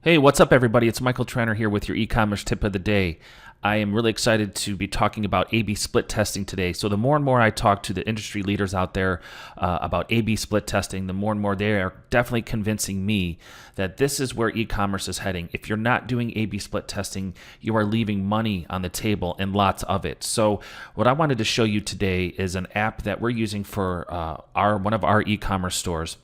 Hey, what's up, everybody? It's Michael Tranner here with your e-commerce tip of the day. I am really excited to be talking about A/B split testing today. So the more and more I talk to the industry leaders out there about A/B split testing, the more and more they are definitely convincing me that this is where e-commerce is heading. If you're not doing A/B split testing, you are leaving money on the table and lots of it. So what I wanted to show you today is an app that we're using for one of our e-commerce stores.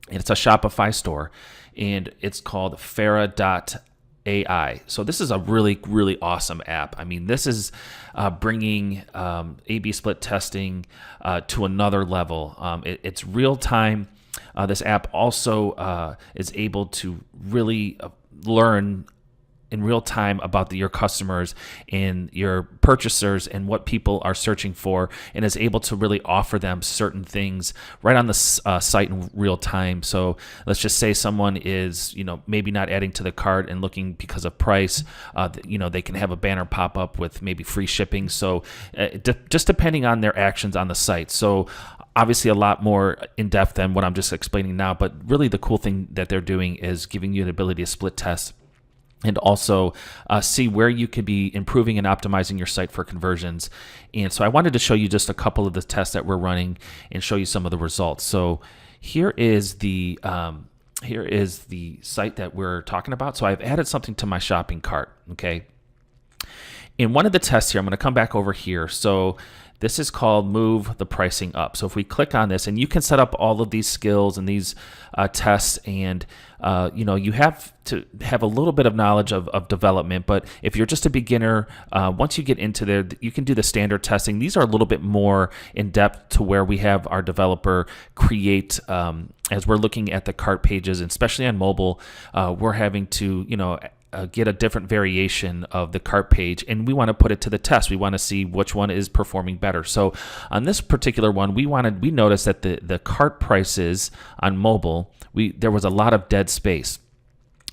It's a Shopify store, and it's called Farah.ai. So this is a really, really awesome app. I mean, this is bringing A/B split testing to another level. It's real time. This app also is able to really learn in real time about your customers and your purchasers and what people are searching for, and is able to really offer them certain things right on the site in real time. So let's just say someone is, maybe not adding to the cart and looking because of price. They can have a banner pop up with maybe free shipping. So just depending on their actions on the site. So obviously a lot more in depth than what I'm just explaining now, but really the cool thing that they're doing is giving you the ability to split test and also see where you could be improving and optimizing your site for conversions. And so I wanted to show you just a couple of the tests that we're running and show you some of the results. So here is the site that we're talking about. So I've added something to my shopping cart, okay? In one of the tests here, I'm going to come back over here. So this is called Move the Pricing Up. So if we click on this, and you can set up all of these skills and these tests, and you have to have a little bit of knowledge of development. But if you're just a beginner, once you get into there, you can do the standard testing. These are a little bit more in depth to where we have our developer create, as we're looking at the cart pages, and especially on mobile, we're having to, get a different variation of the cart page, and we want to put it to the test. We want to see which one is performing better. So on this particular one, we noticed that the cart prices on mobile, there was a lot of dead space.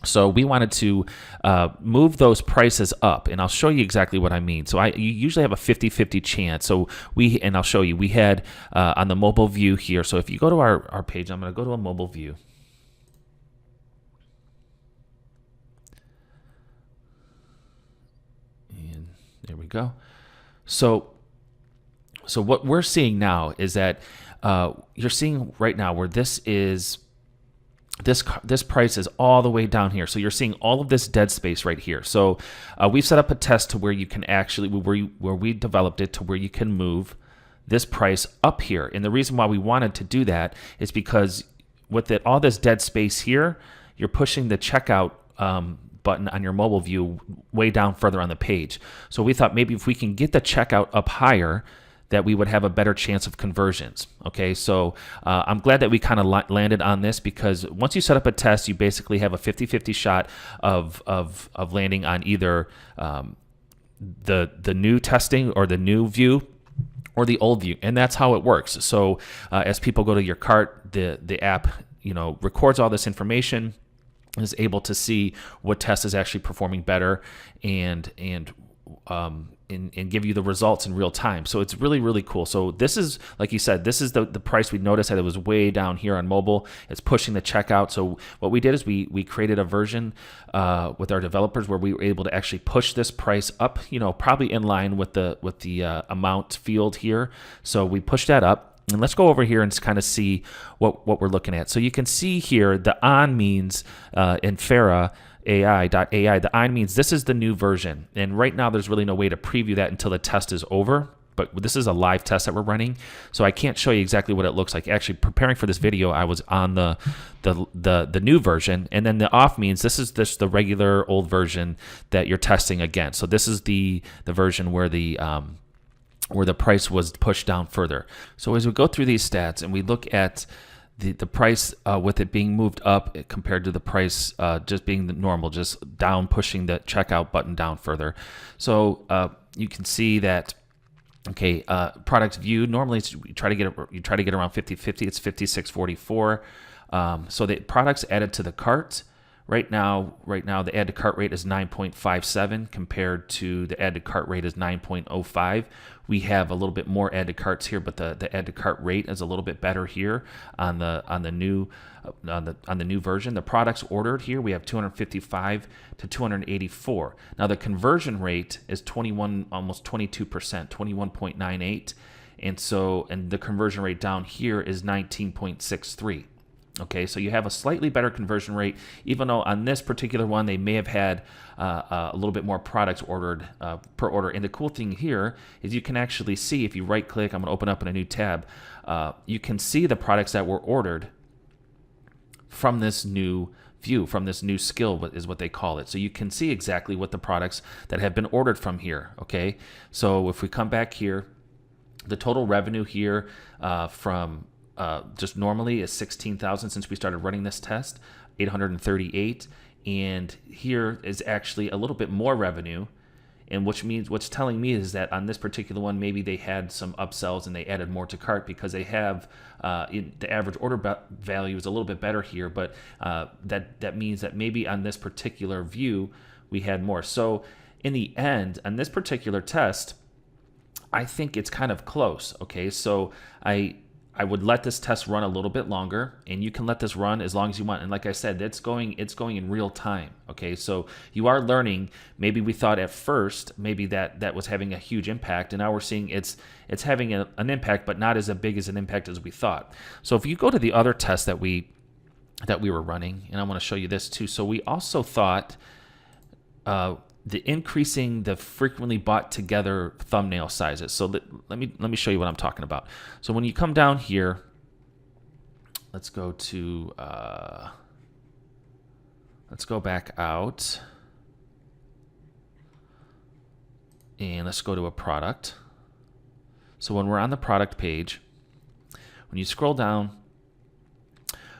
So we wanted to move those prices up, and I'll show you exactly what I mean. So you usually have a 50-50 chance. So and I'll show you, we had on the mobile view here. So if you go to our page, I'm going to go to a mobile view. There we go. So what we're seeing now is that you're seeing right now where this price is all the way down here. So you're seeing all of this dead space right here. So we've set up a test to where you can actually, where we developed it to where you can move this price up here. And the reason why we wanted to do that is because with all this dead space here, you're pushing the checkout button on your mobile view way down further on the page. So we thought maybe if we can get the checkout up higher, that we would have a better chance of conversions. Okay, so I'm glad that we kind of landed on this, because once you set up a test, you basically have a 50-50 shot of landing on either the new testing or the new view or the old view, and that's how it works. So as people go to your cart, the app records all this information, is able to see what test is actually performing better, and give you the results in real time. So it's really, really cool. So this is, like you said, this is the price. We noticed that it was way down here on mobile. It's pushing the checkout. So what we did is we created a version with our developers where we were able to actually push this price up, probably in line with the amount field here. So we pushed that up. And let's go over here and kind of see what we're looking at. So you can see here the on means in Farah.ai, the on means this is the new version. And right now there's really no way to preview that until the test is over. But this is a live test that we're running, so I can't show you exactly what it looks like. Actually, preparing for this video, I was on the new version, and then the off means this is the regular old version that you're testing against. So this is the version where the price was pushed down further. So as we go through these stats and we look at the price with it being moved up compared to the price just being the normal, just down, pushing the checkout button down further. So you can see that, okay, products viewed, normally you try to get around 50-50, it's 56-44. So the products added to the cart Right now, the add to cart rate is 9.57 compared to the add to cart rate is 9.05. We have a little bit more add to carts here, but the add to cart rate is a little bit better here on the new version. The products ordered here, we have 255 to 284. Now the conversion rate is 21, almost 22%, 21.98, and the conversion rate down here is 19.63. Okay, so you have a slightly better conversion rate, even though on this particular one they may have had a little bit more products ordered per order. And the cool thing here is you can actually see, if you right click, I'm going to open up in a new tab, you can see the products that were ordered from this new view, from this new skill is what they call it. So you can see exactly what the products that have been ordered from here. Okay, so if we come back here, the total revenue here from just normally is 16,000 since we started running this test, 838, and here is actually a little bit more revenue, and what's telling me is that on this particular one maybe they had some upsells and they added more to cart because they have the average order value is a little bit better here, but that means that maybe on this particular view we had more. So in the end, on this particular test, I think it's kind of close. Okay, so I would let this test run a little bit longer, and you can let this run as long as you want. And like I said, it's going in real time. Okay, so you are learning. Maybe we thought at first maybe that was having a huge impact, and now we're seeing it's having an impact, but not as big as an impact as we thought. So if you go to the other test that we were running, and I want to show you this too. So we also thought the increasing the frequently bought together thumbnail sizes. So let me show you what I'm talking about. So when you come down here, let's go back out, and let's go to a product. So when we're on the product page, when you scroll down,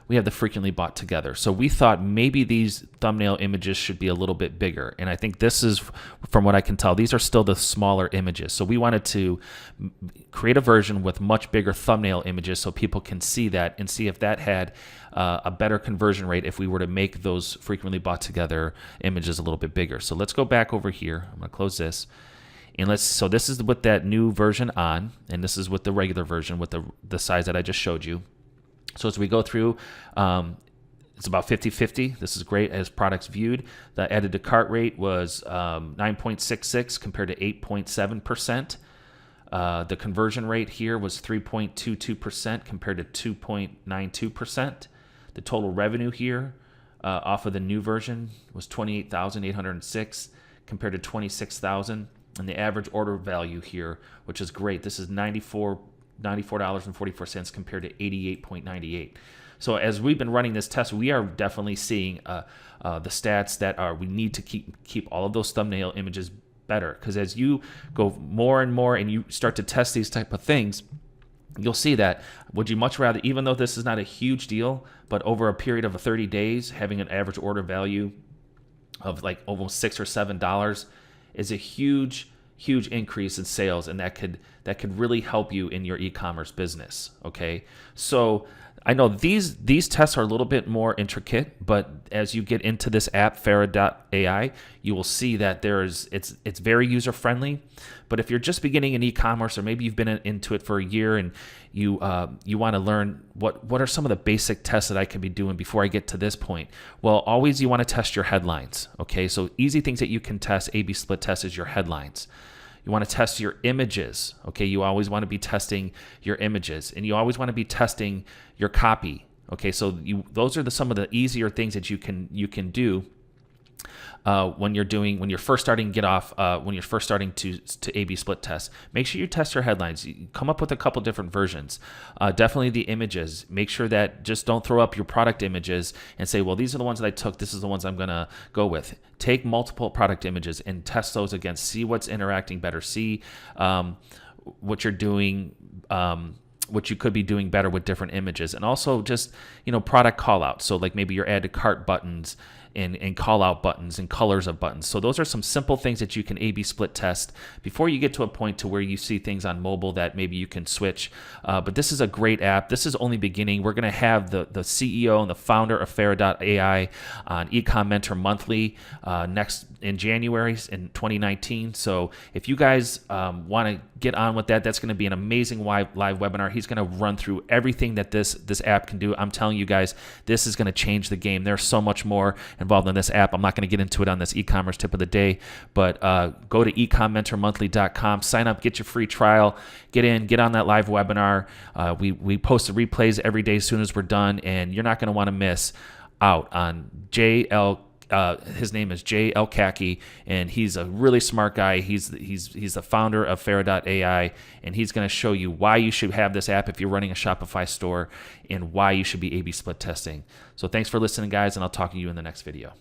we have the frequently bought together. So we thought maybe these thumbnail images should be a little bit bigger. And I think this is, from what I can tell, these are still the smaller images. So we wanted to create a version with much bigger thumbnail images so people can see that and see if that had a better conversion rate if we were to make those frequently bought together images a little bit bigger. So let's go back over here. I'm going to close this. And so this is with that new version on, and this is with the regular version with the size that I just showed you. So as we go through, it's about 50-50. This is great as products viewed. The added to cart rate was 9.66 compared to 8.7%. The conversion rate here was 3.22% compared to 2.92%. The total revenue here off of the new version was 28,806 compared to 26,000. And the average order value here, which is great, this is $94.44 compared to 88.98. So as we've been running this test, we are definitely seeing the stats that we need to keep all of those thumbnail images better, because as you go more and more and you start to test these type of things, you'll see that would you much rather, even though this is not a huge deal, but over a period of 30 days, having an average order value of like almost $6 or $7 is a huge increase in sales, and that could really help you in your e-commerce business. Okay, so I know these tests are a little bit more intricate, but as you get into this app, Farah.ai, you will see that it's very user friendly. But if you're just beginning in e-commerce, or maybe you've been into it for a year and you want to learn what are some of the basic tests that I can be doing before I get to this point, well, always you want to test your headlines. Okay, so easy things that you can test, A/B split test, is your headlines. You want to test your images. Okay, you always want to be testing your images, and you always want to be testing your copy. Okay, so those are some of the easier things that you can do when you're first starting to A/B split test. Make sure you test your headlines. You come up with a couple different versions. Definitely the images. Make sure that just don't throw up your product images and say, well, these are the ones that I took, this is the ones I'm gonna go with. Take multiple product images and test those against. See what's interacting better. See what you're doing. What you could be doing better with different images, and also just product call outs. So like maybe your add to cart buttons and call out buttons and colors of buttons. So those are some simple things that you can A/B split test before you get to a point to where you see things on mobile that maybe you can switch. But this is a great app. This is only beginning. We're going to have the CEO and the founder of Fara.ai on Ecom Mentor Monthly next in January in 2019. So if you guys want to get on with that, that's going to be an amazing live webinar. He's going to run through everything that this app can do. I'm telling you guys, this is going to change the game. There's so much more involved in this app. I'm not going to get into it on this e-commerce tip of the day, but go to ecommentormonthly.com, sign up, get your free trial, get on that live webinar. We post the replays every day as soon as we're done, and you're not going to want to miss out on his name is Jay Elkaki, and he's a really smart guy. He's the founder of Fara.ai, and he's going to show you why you should have this app if you're running a Shopify store and why you should be A/B split testing. So thanks for listening, guys, and I'll talk to you in the next video.